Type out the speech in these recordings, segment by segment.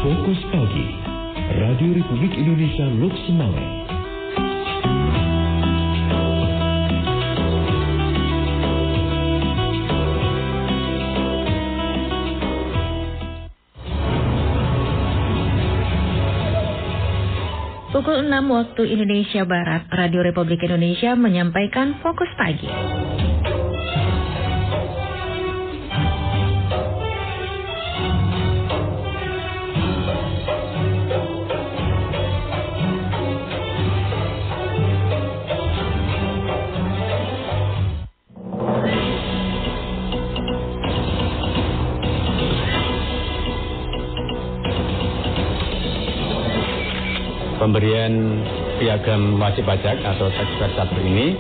Fokus Pagi, Radio Republik Indonesia Lok Semawe. Pukul 6 waktu Indonesia Barat, Radio Republik Indonesia menyampaikan Fokus Pagi. Pemberian piagam wajib pajak atau tax versator ini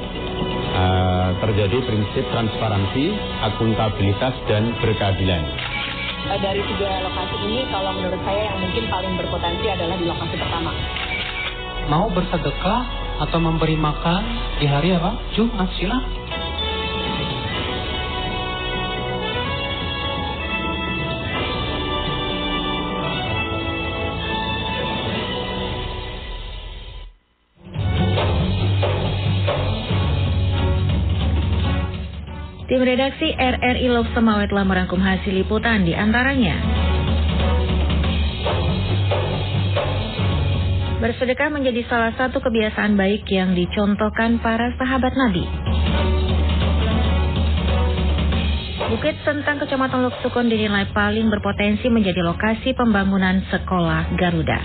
terjadi prinsip transparansi, akuntabilitas, dan berkeadilan. Dari 3 lokasi ini, kalau menurut saya yang mungkin paling berpotensi adalah di lokasi pertama. Mau bersedekah atau memberi makan di hari apa? Jumat, silakan. Tim redaksi RRI Lok Semawe telah merangkum hasil liputan di antaranya. Bersedekah menjadi salah satu kebiasaan baik yang dicontohkan para sahabat Nabi. Bukit Sentang Kecamatan Lok Sukun dinilai paling berpotensi menjadi lokasi pembangunan sekolah Garuda.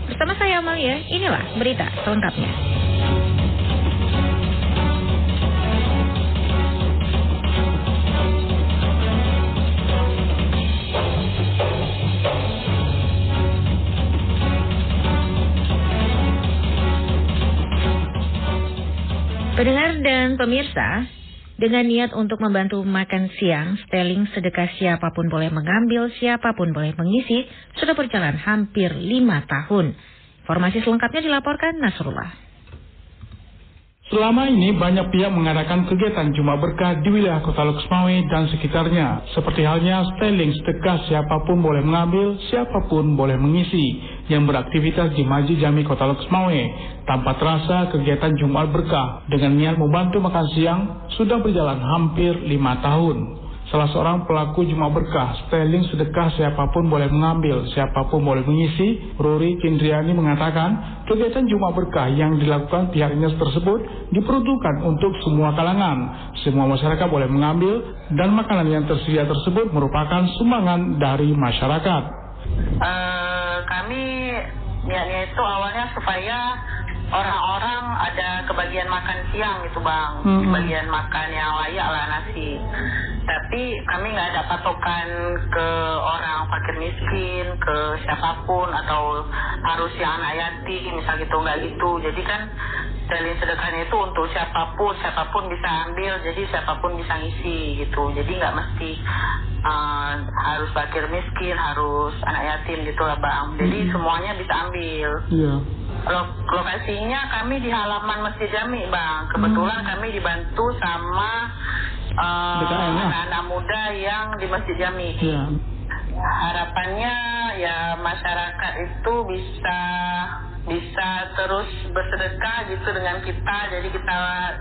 Bersama saya Amalia, inilah berita selengkapnya. Pendengar dan pemirsa, dengan niat untuk membantu makan siang, Stelling Sedekah Siapapun Boleh Mengambil, Siapapun Boleh Mengisi sudah berjalan hampir 5 tahun. Informasi selengkapnya dilaporkan Nasrullah. Selama ini banyak pihak mengadakan kegiatan Jumat Berkah di wilayah Kota Lok Semawe dan sekitarnya. Seperti halnya Stelling Sedekah Siapapun Boleh Mengambil, Siapapun Boleh Mengisi yang beraktivitas di Masjid Jami Kota Lok Semawe. Tanpa terasa kegiatan Jumat Berkah dengan niat membantu makan siang sudah berjalan hampir 5 tahun. Salah seorang pelaku Jumat Berkah, Stelling Sedekah Siapapun Boleh Mengambil, Siapapun Boleh Mengisi, Ruri Kindriani mengatakan, kegiatan Jumat Berkah yang dilakukan pihaknya tersebut diperuntukkan untuk semua kalangan. Semua masyarakat boleh mengambil dan makanan yang tersedia tersebut merupakan sumbangan dari masyarakat. Kami niatnya itu awalnya supaya orang-orang ada kebagian makan siang gitu bang, kebagian makan yang layak lah nasi. Tapi kami nggak ada patokan ke orang fakir miskin, ke siapapun atau harus yang anak yatim misal gitu, nggak gitu. Jadi kan Stelling sedekahnya itu untuk siapapun bisa ambil, jadi siapapun bisa ngisi gitu. Jadi nggak mesti harus fakir miskin, harus anak yatim gitu lah bang. Jadi semuanya bisa ambil. Lokasinya kami di halaman Masjid Jami bang. Kebetulan kami dibantu sama anak-anak muda yang di Masjid Jami. Harapannya ya masyarakat itu bisa terus bersedekah gitu dengan kita. Jadi kita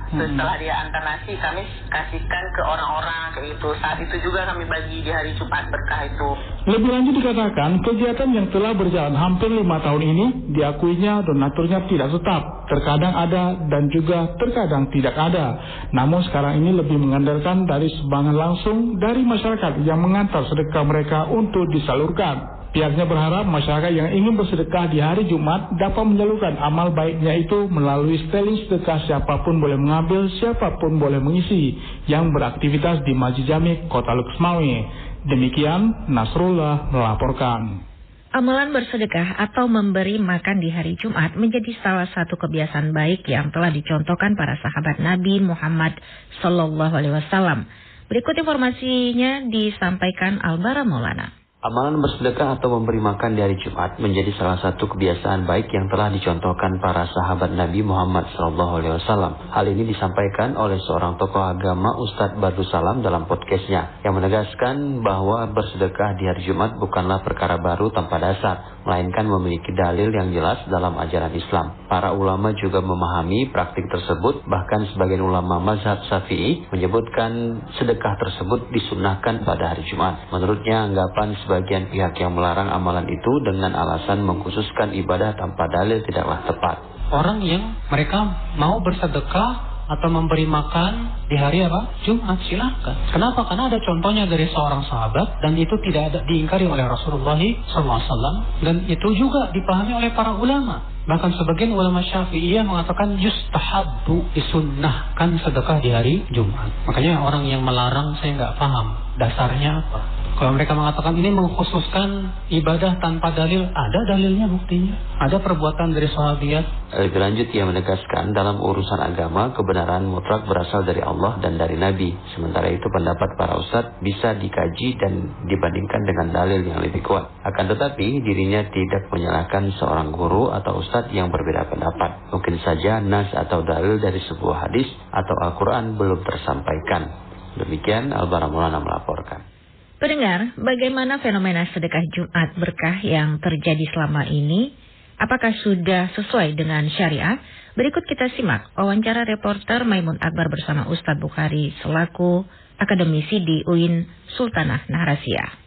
setelah dia antar nasi kami kasihkan ke orang-orang kayak itu. Saat itu juga kami bagi di hari Jumat Berkah itu. Lebih lanjut dikatakan, kegiatan yang telah berjalan hampir 5 tahun ini diakuinya donaturnya tidak tetap. Terkadang ada dan juga terkadang tidak ada. Namun sekarang ini lebih mengandalkan dari sumbangan langsung dari masyarakat yang mengantar sedekah mereka untuk disalurkan. Pihaknya berharap masyarakat yang ingin bersedekah di hari Jumat dapat menyalurkan amal baiknya itu melalui Stelling Sedekah Siapapun Boleh Mengambil, Siapapun Boleh Mengisi yang beraktivitas di Masjid Jami Kota Lok Semawe. Demikian Nasrullah melaporkan. Amalan bersedekah atau memberi makan di hari Jumat menjadi salah satu kebiasaan baik yang telah dicontohkan para sahabat Nabi Muhammad SAW. Berikut informasinya disampaikan Albara Maulana. Amalan bersedekah atau memberi makan di hari Jumat menjadi salah satu kebiasaan baik yang telah dicontohkan para sahabat Nabi Muhammad SAW. Hal ini disampaikan oleh seorang tokoh agama, Ustadz Badrussalam, dalam podcastnya, yang menegaskan bahwa bersedekah di hari Jumat bukanlah perkara baru tanpa dasar, melainkan memiliki dalil yang jelas dalam ajaran Islam. Para ulama juga memahami praktik tersebut, bahkan sebagian ulama mazhab Syafi'i menyebutkan sedekah tersebut disunnahkan pada hari Jumat. Menurutnya, anggapan sebagian pihak yang melarang amalan itu dengan alasan mengkhususkan ibadah tanpa dalil tidaklah tepat. Orang yang mereka mau bersedekah atau memberi makan di hari apa? Jumat, silakan. Kenapa? Karena ada contohnya dari seorang sahabat dan itu tidak ada diingkari oleh Rasulullah SAW, dan itu juga dipahami oleh para ulama. Bahkan sebagian ulama Syafi'iyah mengatakan yustahabbu, disunnahkan sedekah di hari Jumat. Makanya orang yang melarang, saya nggak paham dasarnya apa. Kalau mereka mengatakan ini mengkhususkan ibadah tanpa dalil, ada dalilnya, buktinya. Ada perbuatan dari sahabiat. Lebih lanjut, ia menegaskan dalam urusan agama, kebenaran mutlak berasal dari Allah dan dari Nabi. Sementara itu pendapat para ustadz bisa dikaji dan dibandingkan dengan dalil yang lebih kuat. Akan tetapi dirinya tidak menyalahkan seorang guru atau ustadz yang berbeda pendapat. Mungkin saja nas atau dalil dari sebuah hadis atau Al-Quran belum tersampaikan. Demikian Al-Bara Maulana melaporkan. Pendengar, bagaimana fenomena sedekah Jumat berkah yang terjadi selama ini? Apakah sudah sesuai dengan syariah? Berikut kita simak wawancara reporter Maimun Akbar bersama Ustadz Bukhari selaku akademisi di UIN Sultanah Nahrasia.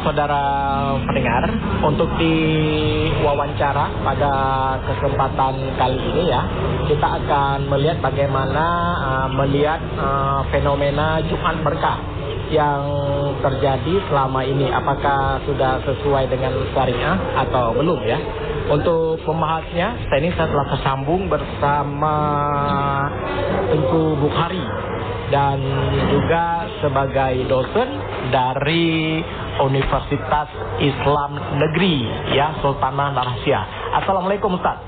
Saudara pendengar, untuk diwawancara pada kesempatan kali ini ya, kita akan melihat bagaimana melihat fenomena Jumat berkah yang terjadi selama ini, apakah sudah sesuai dengan syariah atau belum ya. Untuk pembahasnya, ini saya telah tersambung bersama Tengku Bukhari dan juga sebagai dosen dari Universitas Islam Negeri ya, Sultanah Nahrasia. Assalamualaikum Ustaz.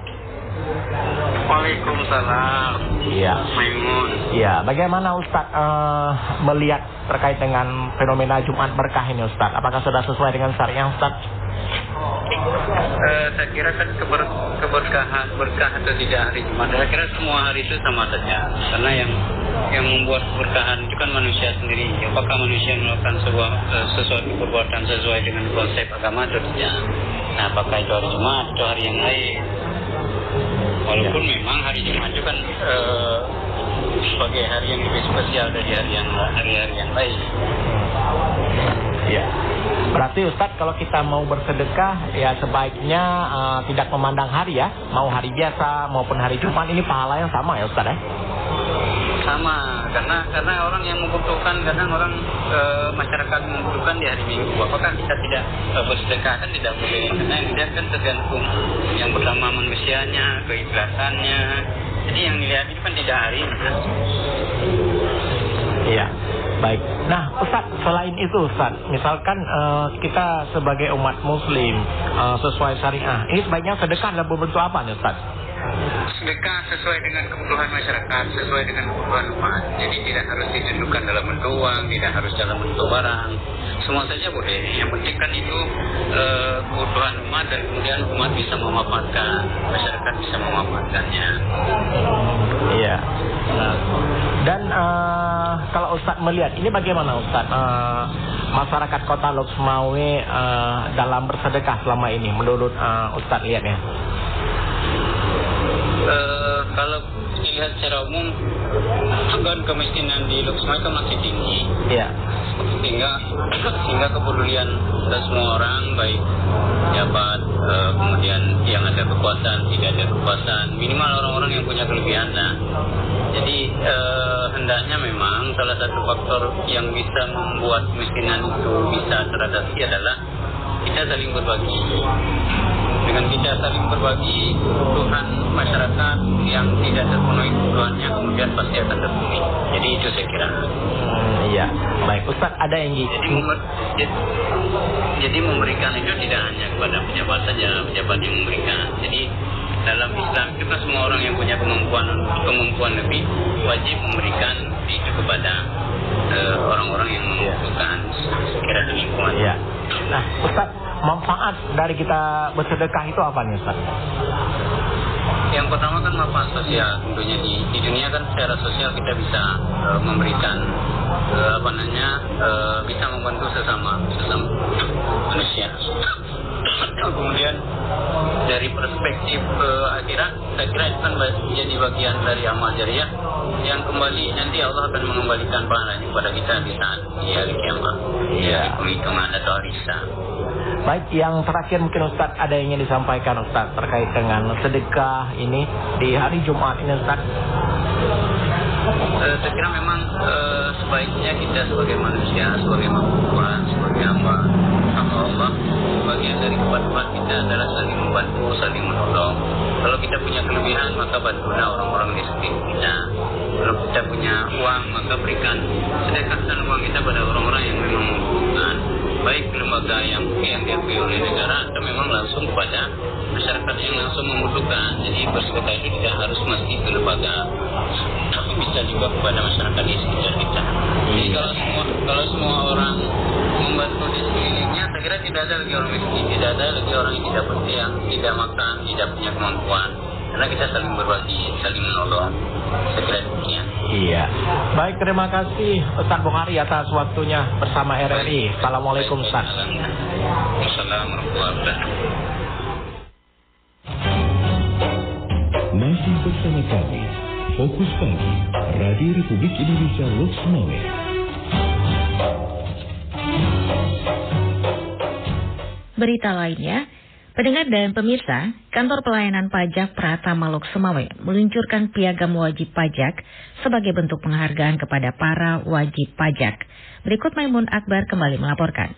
Waalaikumsalam. Iya. Maimun. Iya. Bagaimana Ustaz melihat terkait dengan fenomena Jumat berkah ini Ustaz? Apakah sudah sesuai dengan syariah Ustaz? Saya kira kan berkah atau tidak hari Jumat, saya kira semua hari itu sama saja. Karena yang membuat keberkahan itu kan manusia sendiri. Apakah manusia melakukan sesuatu perbuatan sesuai dengan konsep agama atau tidak? Nah, apakah itu hari Jumat atau hari yang lain? Walaupun memang hari Jumat itu kan sebagai hari yang lebih spesial dari hari-hari yang lain. Ya. Berarti Ustadz, kalau kita mau bersedekah ya sebaiknya tidak memandang hari ya, mau hari biasa maupun hari Jumat, ini pahala yang sama ya Ustadz ya? Sama, karena orang yang membutuhkan, kadang orang masyarakat membutuhkan di hari Minggu. Apakah kita tidak bersedekah? Kan tidak boleh, karena yang dilihat kan tergantung yang pertama manusianya, keikhlasannya. Jadi yang dilihat itu kan tidak hari. Iya, baik. Nah Ustaz, selain itu Ustaz, misalkan kita sebagai umat muslim sesuai syariah, ini sebaiknya sedekah dalam bentuk apa nih Ustaz? Sedekah sesuai dengan kebutuhan masyarakat, sesuai dengan kebutuhan umat. Jadi tidak harus ditentukan dalam bentuk uang, tidak harus dalam bentuk barang. Semua saja boleh. Yang penting kan itu kebutuhan umat dan kemudian umat bisa memanfaatkan, masyarakat bisa memanfaatkannya. Iya. Nah, dan kalau Ustadz melihat ini bagaimana Ustadz masyarakat Kota Lok Sumawe dalam bersedekah selama ini menurut Ustadz lihatnya? Kalau dilihat secara umum, angka kemiskinan di Lok Sumawe kan masih tinggi. Iya. Sehingga kepedulian dari semua orang, baik jabat, kemudian yang ada kekuasaan, tidak ada kekuasaan, minimal orang-orang yang punya kelebihan. Nah, jadi hendaknya memang salah satu faktor yang bisa membuat kemiskinan itu bisa teratasi adalah kita saling berbagi. Dengan kita saling berbagi, kebutuhan masyarakat yang tidak terpenuhi kebutuhannya kemudian pasti akan terpenuhi. Jadi itu saya kira. Iya. Baik, Ustaz, ada yang jadi memberikan itu tidak hanya kepada pejabat saja, pejabat yang memberikan. Jadi dalam Islam itu kan semua orang yang punya kemampuan lebih wajib memberikan itu kepada orang-orang yang membutuhkan. Sekira demikian. dari kita bersedekah itu apa nih Ustaz? Yang pertama kan manfaat sosial tentunya di dunia kan secara sosial kita bisa memberikan bisa membantu sesama manusia. Kemudian dari perspektif akhirat, saya kira itu kan menjadi bagian dari amal jariah yang kembali nanti Allah akan mengembalikan pahalanya kepada kita di saat di hari kiamat, di hari penghitungan atau hari hisab. Baik, yang terakhir mungkin Ustaz ada yang ingin disampaikan Ustaz terkait dengan sedekah ini di hari Jumat ini Ustaz. Saya kira memang sebaiknya kita sebagai manusia, sebagai makhluk, sebagai hamba Allah, bagian dari kepatuhan kita adalah saling membantu, saling menolong. Kalau kita punya kelebihan maka bantulah orang-orang di sekitar kita. Kalau kita punya uang maka berikan, sedekahkan uang kita pada orang-orang yang memang membutuhkan, baik lembaga yang diakui oleh negara atau memang langsung kepada masyarakat yang langsung membutuhkan. Jadi bersedekah itu tidak harus mesti ke lembaga, tapi bisa juga kepada masyarakat di sekitar kita. Jadi kalau semua orang membantu di sekelilingnya, saya kira tidak ada lagi orang miskin, tidak ada lagi orang yang tidak makan, tidak punya kemampuan. Karena kita saling berbagi, saling menolong. Saya kira demikian. Iya. Baik, terima kasih Ustaz Bukhari atas waktunya bersama RRI. Assalamualaikum Ustaz. Assalamualaikum warahmatullahi wabarakatuh. Masih bersama kami, Fokus Pagi, Radio Republik Indonesia Loks Mawé. Berita lainnya, pendengar dan pemirsa, Kantor Pelayanan Pajak Pratama Loks Mawé meluncurkan piagam wajib pajak sebagai bentuk penghargaan kepada para wajib pajak. Berikut Maimun Akbar kembali melaporkan.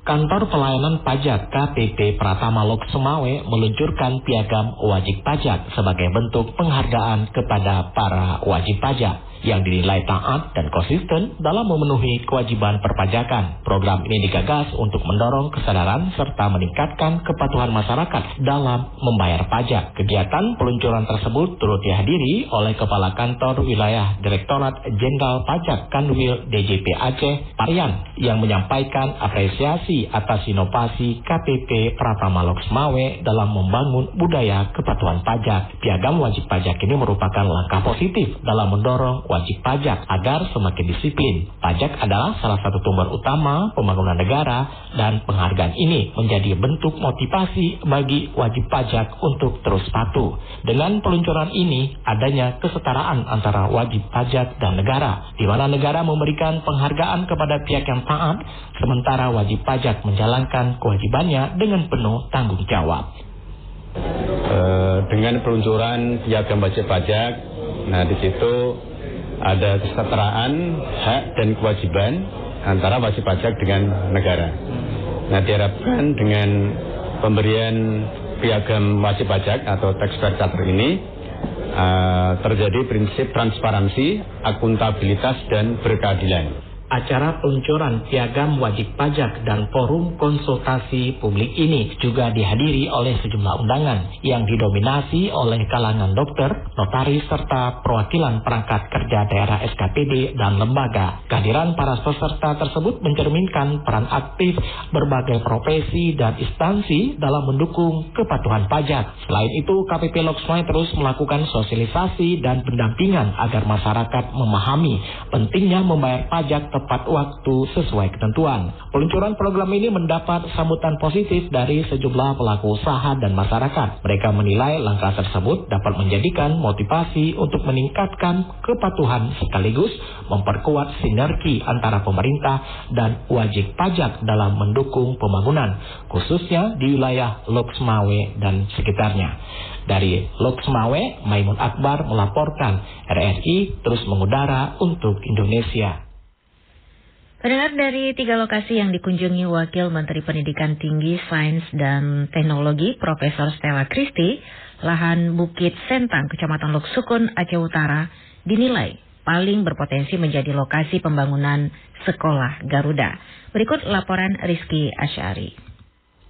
Kantor Pelayanan Pajak KPP Pratama Loks Mawé meluncurkan piagam wajib pajak sebagai bentuk penghargaan kepada para wajib pajak yang dinilai taat dan konsisten dalam memenuhi kewajiban perpajakan. Program ini digagas untuk mendorong kesadaran serta meningkatkan kepatuhan masyarakat dalam membayar pajak. Kegiatan peluncuran tersebut turut dihadiri oleh Kepala Kantor Wilayah Direktorat Jenderal Pajak Kanwil DJP Aceh, Parian, yang menyampaikan apresiasi atas inovasi KPP Pratama Loks Mawé dalam membangun budaya kepatuhan pajak. Piagam wajib pajak ini merupakan langkah positif dalam mendorong wajib pajak agar semakin disiplin. Pajak adalah salah satu sumber utama pembangunan negara dan penghargaan ini menjadi bentuk motivasi bagi wajib pajak untuk terus patuh. Dengan peluncuran ini, adanya kesetaraan antara wajib pajak dan negara, di mana negara memberikan penghargaan kepada pihak yang taat, sementara wajib pajak menjalankan kewajibannya dengan penuh tanggung jawab. Dengan peluncuran piagam wajib pajak, nah di situ ada kesetaraan hak dan kewajiban antara wajib pajak dengan negara. Nah, diharapkan dengan pemberian piagam wajib pajak atau taxpayer charter ini terjadi prinsip transparansi, akuntabilitas dan berkeadilan. Acara peluncuran piagam wajib pajak dan forum konsultasi publik ini juga dihadiri oleh sejumlah undangan yang didominasi oleh kalangan dokter, notaris, serta perwakilan perangkat kerja daerah SKPD dan lembaga. Kehadiran para peserta tersebut mencerminkan peran aktif berbagai profesi dan instansi dalam mendukung kepatuhan pajak. Selain itu, KPP Loks Mawé terus melakukan sosialisasi dan pendampingan agar masyarakat memahami pentingnya membayar pajak tepat waktu sesuai ketentuan. Peluncuran program ini mendapat sambutan positif dari sejumlah pelaku usaha dan masyarakat. Mereka menilai langkah tersebut dapat menjadikan motivasi untuk meningkatkan kepatuhan sekaligus memperkuat sinergi antara pemerintah dan wajib pajak dalam mendukung pembangunan, khususnya di wilayah Loks Mawé dan sekitarnya. Dari Loks Mawé, Maimun Akbar melaporkan. RRI terus mengudara untuk Indonesia. Pendengar, dari 3 lokasi yang dikunjungi Wakil Menteri Pendidikan Tinggi, Sains, dan Teknologi Profesor Stella Christy, lahan Bukit Sentang, Kecamatan Loks Sukun, Aceh Utara, dinilai paling berpotensi menjadi lokasi pembangunan sekolah Garuda. Berikut laporan Rizky Asyari.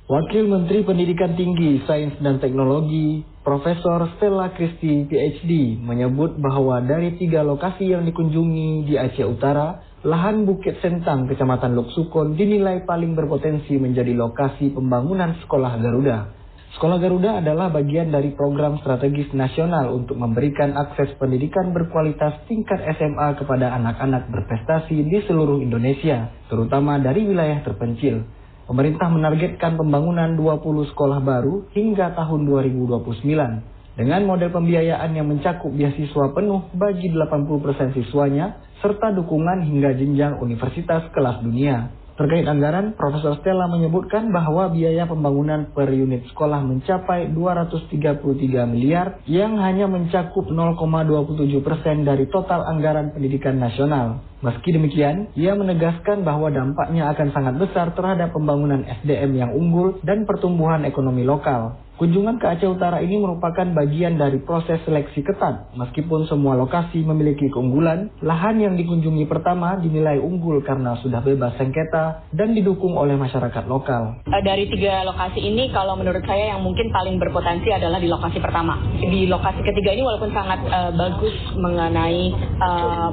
Wakil Menteri Pendidikan Tinggi, Sains, dan Teknologi Profesor Stella Christy, PhD, menyebut bahwa dari 3 lokasi yang dikunjungi di Aceh Utara, lahan Bukit Sentang, Kecamatan Lok Sukon dinilai paling berpotensi menjadi lokasi pembangunan Sekolah Garuda. Sekolah Garuda adalah bagian dari program strategis nasional untuk memberikan akses pendidikan berkualitas tingkat SMA kepada anak-anak berprestasi di seluruh Indonesia, terutama dari wilayah terpencil. Pemerintah menargetkan pembangunan 20 sekolah baru hingga tahun 2029 dengan model pembiayaan yang mencakup beasiswa penuh bagi 80% siswanya serta dukungan hingga jenjang universitas kelas dunia. Terkait anggaran, Profesor Stella menyebutkan bahwa biaya pembangunan per unit sekolah mencapai 233 miliar yang hanya mencakup 0,27% dari total anggaran pendidikan nasional. Meski demikian, ia menegaskan bahwa dampaknya akan sangat besar terhadap pembangunan SDM yang unggul dan pertumbuhan ekonomi lokal. Kunjungan ke Aceh Utara ini merupakan bagian dari proses seleksi ketat. Meskipun semua lokasi memiliki keunggulan, lahan yang dikunjungi pertama dinilai unggul karena sudah bebas sengketa dan didukung oleh masyarakat lokal. Dari 3 lokasi ini, kalau menurut saya yang mungkin paling berpotensi adalah di lokasi pertama. Di lokasi ketiga ini walaupun sangat bagus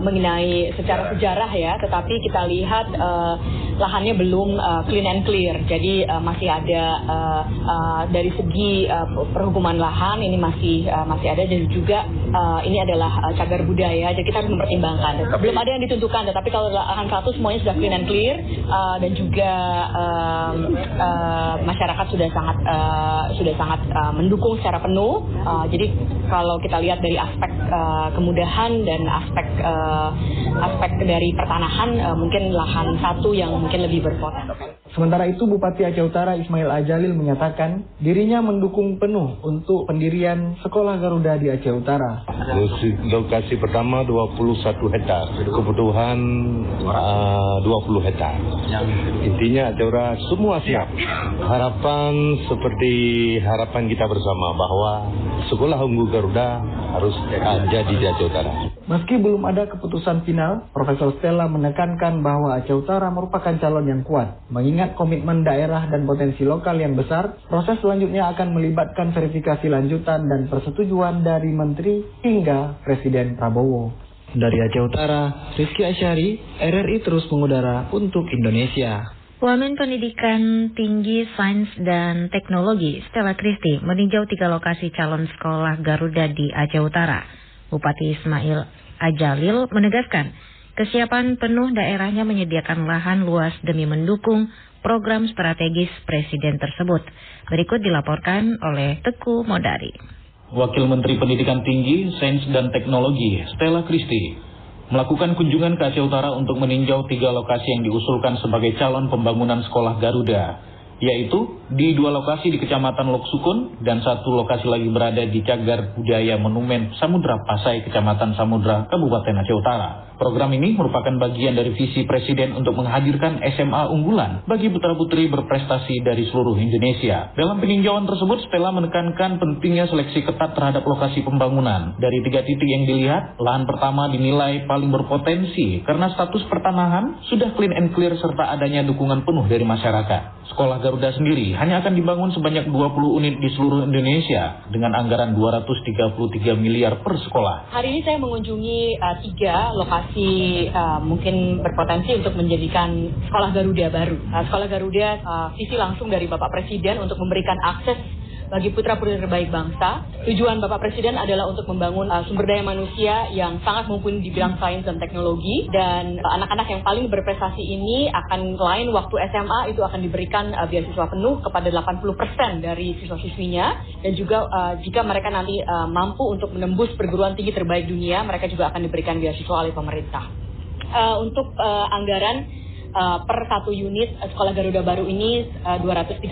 mengenai secara sejarah ya, tetapi kita lihat lahannya belum clean and clear. Jadi masih ada dari segi perhukuman lahan ini masih ada, dan juga ini adalah cagar budaya, jadi kita harus mempertimbangkan. Belum ada yang ditentukan, tetapi kalau lahan 1 semuanya sudah clean and clear, dan juga masyarakat sudah sangat mendukung secara penuh. Jadi kalau kita lihat dari aspek kemudahan dan aspek dari pertanahan, mungkin lahan 1 yang mungkin lebih berpotensi. Sementara itu, Bupati Aceh Utara Ismail Ajalil menyatakan dirinya mendukung penuh untuk pendirian Sekolah Garuda di Aceh Utara. Lokasi pertama 21 hektar, kebutuhan 20 hektar. Intinya Aceh Utara semua siap. Harapan seperti harapan kita bersama bahwa Sekolah Unggul Garuda harus ada di Aceh Utara. Meski belum ada keputusan final, Profesor Stella menekankan bahwa Aceh Utara merupakan calon yang kuat. Mengingat komitmen daerah dan potensi lokal yang besar, proses selanjutnya akan melibatkan verifikasi lanjutan dan persetujuan dari Menteri hingga Presiden Prabowo. Dari Aceh Utara, Rizky Asyari, RRI terus mengudara untuk Indonesia. Wamen Pendidikan Tinggi Sains dan Teknologi Stella Christy meninjau 3 lokasi calon sekolah Garuda di Aceh Utara. Bupati Ismail Ajalil menegaskan kesiapan penuh daerahnya menyediakan lahan luas demi mendukung program strategis Presiden tersebut. Berikut dilaporkan oleh Teguh Modari. Wakil Menteri Pendidikan Tinggi, Sains dan Teknologi Stella Christy melakukan kunjungan ke Aceh Utara untuk meninjau 3 lokasi yang diusulkan sebagai calon pembangunan sekolah Garuda, yaitu di 2 lokasi di Kecamatan Lok Sukon dan 1 lokasi lagi berada di Cagar Budaya Monumen Samudra Pasai, Kecamatan Samudra, Kabupaten Aceh Utara. Program ini merupakan bagian dari visi Presiden untuk menghadirkan SMA unggulan bagi putra-putri berprestasi dari seluruh Indonesia. Dalam peninjauan tersebut, Stella menekankan pentingnya seleksi ketat terhadap lokasi pembangunan. Dari 3 titik yang dilihat, lahan pertama dinilai paling berpotensi karena status pertanahan sudah clean and clear serta adanya dukungan penuh dari masyarakat. Sekolah Garuda sendiri hanya akan dibangun sebanyak 20 unit di seluruh Indonesia dengan anggaran 233 miliar per sekolah. Hari ini saya mengunjungi 3 lokasi mungkin berpotensi untuk menjadikan Sekolah Garuda baru. Sekolah Garuda visi langsung dari Bapak Presiden untuk memberikan akses bagi putra-putri terbaik bangsa. Tujuan Bapak Presiden adalah untuk membangun sumber daya manusia yang sangat mumpuni di bidang sains dan teknologi, dan anak-anak yang paling berprestasi ini akan lain waktu SMA itu akan diberikan beasiswa penuh kepada 80% dari siswa-siswinya, dan juga jika mereka nanti mampu untuk menembus perguruan tinggi terbaik dunia, mereka juga akan diberikan beasiswa oleh pemerintah. Untuk anggaran per 1 unit Sekolah Garuda baru ini 233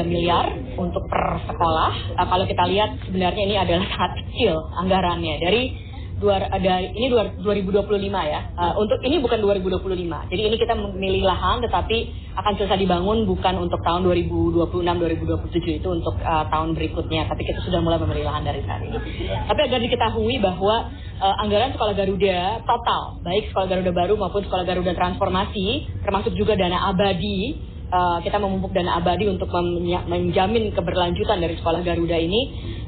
miliar untuk per sekolah. Kalau kita lihat sebenarnya ini adalah sangat kecil anggarannya. Ini 2025 ya. Untuk ini bukan 2025. Jadi ini kita memilih lahan, tetapi akan selesai dibangun bukan untuk tahun 2026-2027, itu untuk tahun berikutnya. Tapi kita sudah mulai memilih lahan dari saat ini. Tapi agar diketahui bahwa anggaran Sekolah Garuda total, baik Sekolah Garuda baru maupun Sekolah Garuda transformasi, termasuk juga dana abadi kita memupuk dana abadi untuk menjamin keberlanjutan dari Sekolah Garuda ini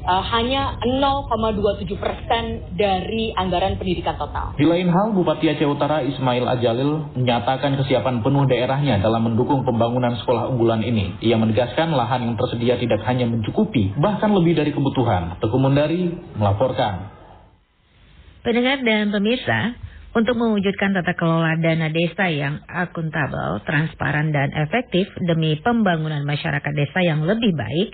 hanya 0,27% dari anggaran pendidikan total. Di lain hal, Bupati Aceh Utara Ismail Ajalil menyatakan kesiapan penuh daerahnya dalam mendukung pembangunan sekolah unggulan ini. Ia menegaskan lahan yang tersedia tidak hanya mencukupi, bahkan lebih dari kebutuhan. Teguh Mundari melaporkan. Pendengar dan pemirsa, untuk mewujudkan tata kelola dana desa yang akuntabel, transparan, dan efektif demi pembangunan masyarakat desa yang lebih baik,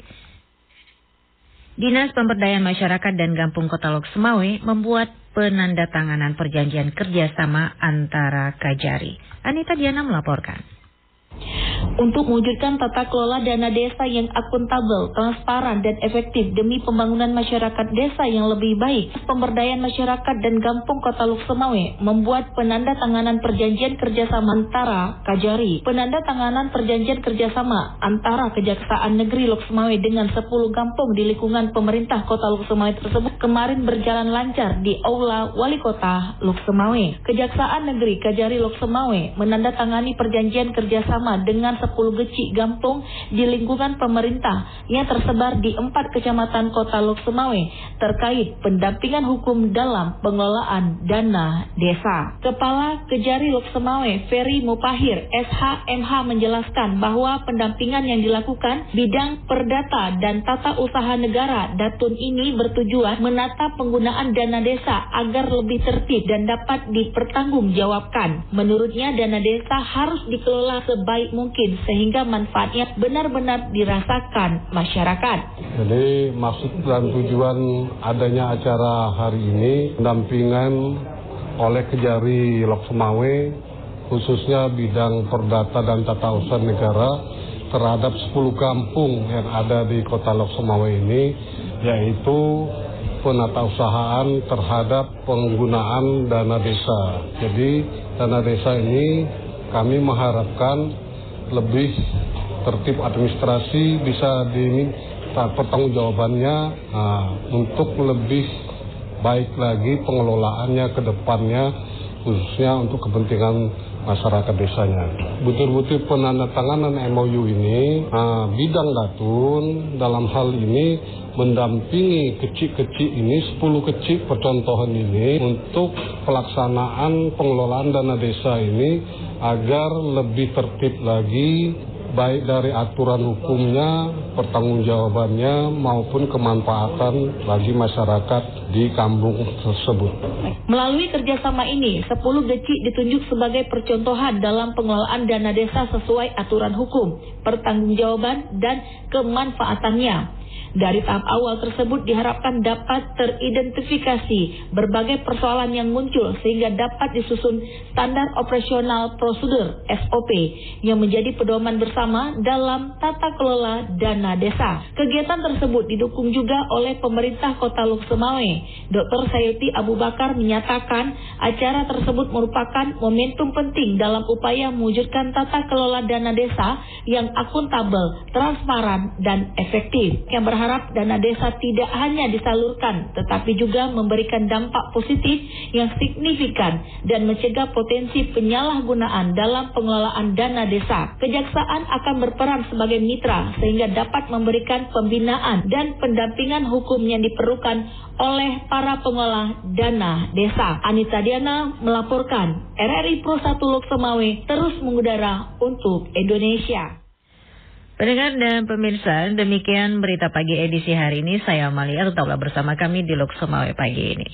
Dinas Pemberdayaan Masyarakat dan Gampung Kota Lok Semawe membuat penandatanganan perjanjian kerjasama antara Kajari. Anita Diana melaporkan. Untuk mewujudkan tata kelola dana desa yang akuntabel, transparan, dan efektif demi pembangunan masyarakat desa yang lebih baik, Pemberdayaan Masyarakat dan Gampung Kota Lok Semawe membuat penandatanganan perjanjian kerjasama antara Kajari. Penandatanganan perjanjian kerjasama antara Kejaksaan Negeri Lok Semawe dengan 10 kampung di lingkungan pemerintah Kota Lok Semawe tersebut kemarin berjalan lancar di Aula Wali Kota Lok Semawe. Kejaksaan Negeri Kajari Lok Semawe menandatangani perjanjian kerjasama dengan 10 gecik gampung di lingkungan pemerintah yang tersebar di 4 kecamatan Kota Lok Semawe terkait pendampingan hukum dalam pengelolaan dana desa. Kepala Kejari Lok Semawe Ferry Mupahir SHMH menjelaskan bahwa pendampingan yang dilakukan bidang perdata dan tata usaha negara Datun ini bertujuan menata penggunaan dana desa agar lebih tertib dan dapat dipertanggungjawabkan. Menurutnya dana desa harus dikelola sebaik mungkin sehingga manfaatnya benar-benar dirasakan masyarakat. Jadi maksud dan tujuan adanya acara hari ini pendampingan oleh Kejari Lok Semawe khususnya bidang perdata dan tata usaha negara terhadap 10 kampung yang ada di Kota Lok Semawe ini, yaitu penatausahaan terhadap penggunaan dana desa. Jadi dana desa ini kami mengharapkan lebih tertib administrasi, bisa diminta pertanggungjawabannya untuk lebih baik lagi pengelolaannya ke depannya, khususnya untuk kepentingan masyarakat desanya. Betul-betul penandatanganan MOU ini, bidang Datun dalam hal ini mendampingi kecil-kecil ini, 10 kecil percontohan ini untuk pelaksanaan pengelolaan dana desa ini agar lebih tertib lagi, baik dari aturan hukumnya, pertanggungjawabannya maupun kemanfaatan bagi masyarakat di kampung tersebut. Melalui kerjasama ini, 10 gecik ditunjuk sebagai percontohan dalam pengelolaan dana desa sesuai aturan hukum, pertanggungjawaban, dan kemanfaatannya. Dari tahap awal tersebut diharapkan dapat teridentifikasi berbagai persoalan yang muncul sehingga dapat disusun standar operasional prosedur SOP yang menjadi pedoman bersama dalam tata kelola dana desa. Kegiatan tersebut didukung juga oleh pemerintah Kota Lok Semawe. Dr. Sayuti Abu Bakar menyatakan acara tersebut merupakan momentum penting dalam upaya mewujudkan tata kelola dana desa yang akuntabel, transparan, dan efektif. Yang berharap dana desa tidak hanya disalurkan tetapi juga memberikan dampak positif yang signifikan dan mencegah potensi penyalahgunaan dalam pengelolaan dana desa. Kejaksaan akan berperan sebagai mitra sehingga dapat memberikan pembinaan dan pendampingan hukum yang diperlukan oleh para pengelola dana desa. Anita Diana melaporkan. RRI Pro 1 Lok Semawe terus mengudara untuk Indonesia. Pendengar dan pemirsa, demikian berita pagi edisi hari ini. Saya Amalia, tetaplah bersama kami di Lok Semawe pagi ini.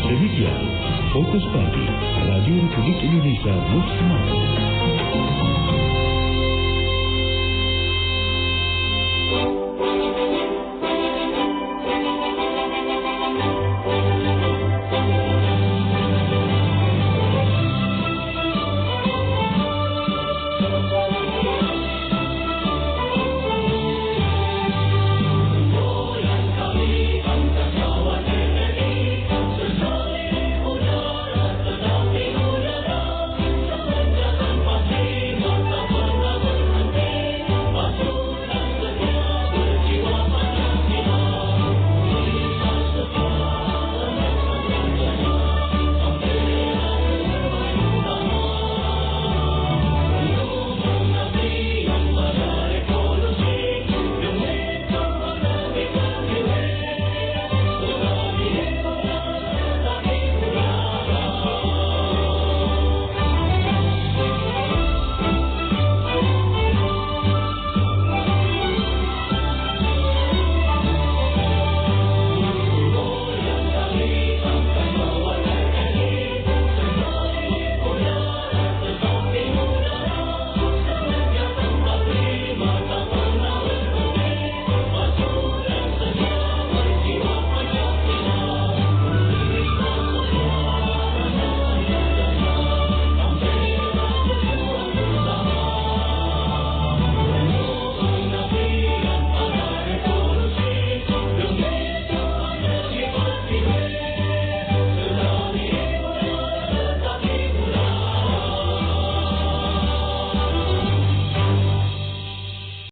Demikian Fokus Pagi Radio Republik Indonesia Lok Semawe.